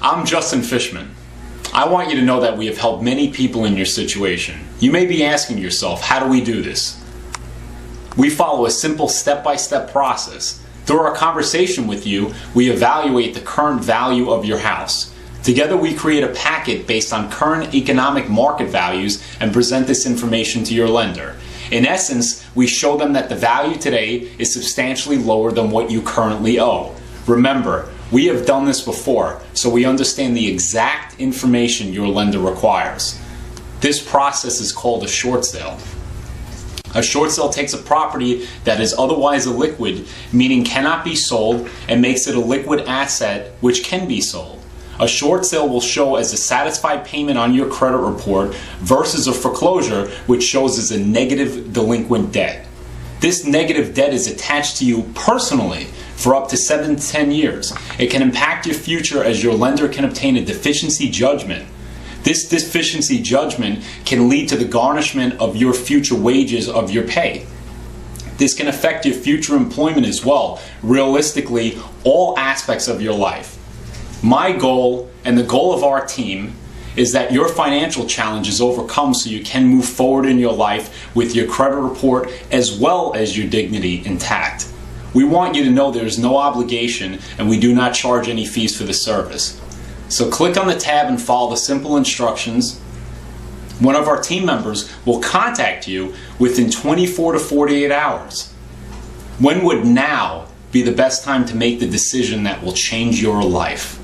I'm Justin Fishman. I want you to know that we have helped many people in your situation. You may be asking yourself, how do we do this? We follow a simple step-by-step process. Through our conversation with you, we evaluate the current value of your house. Together we create a packet based on current economic market values and present this information to your lender. In essence, we show them that the value today is substantially lower than what you currently owe. Remember, we have done this before, so we understand the exact information your lender requires. This process is called a short sale. A short sale takes a property that is otherwise illiquid, meaning cannot be sold, and makes it a liquid asset which can be sold. A short sale will show as a satisfied payment on your credit report versus a foreclosure, which shows as a negative delinquent debt. This negative debt is attached to you personally for up to 7 to 10 years. It can impact your future as your lender can obtain a deficiency judgment. This deficiency judgment can lead to the garnishment of your future wages of your pay. This can affect your future employment as well, realistically, all aspects of your life. My goal and the goal of our team is that your financial challenge is overcome so you can move forward in your life with your credit report as well as your dignity intact. We want you to know there is no obligation and we do not charge any fees for the service. So click on the tab and follow the simple instructions. One of our team members will contact you within 24 to 48 hours. When would now be the best time to make the decision that will change your life?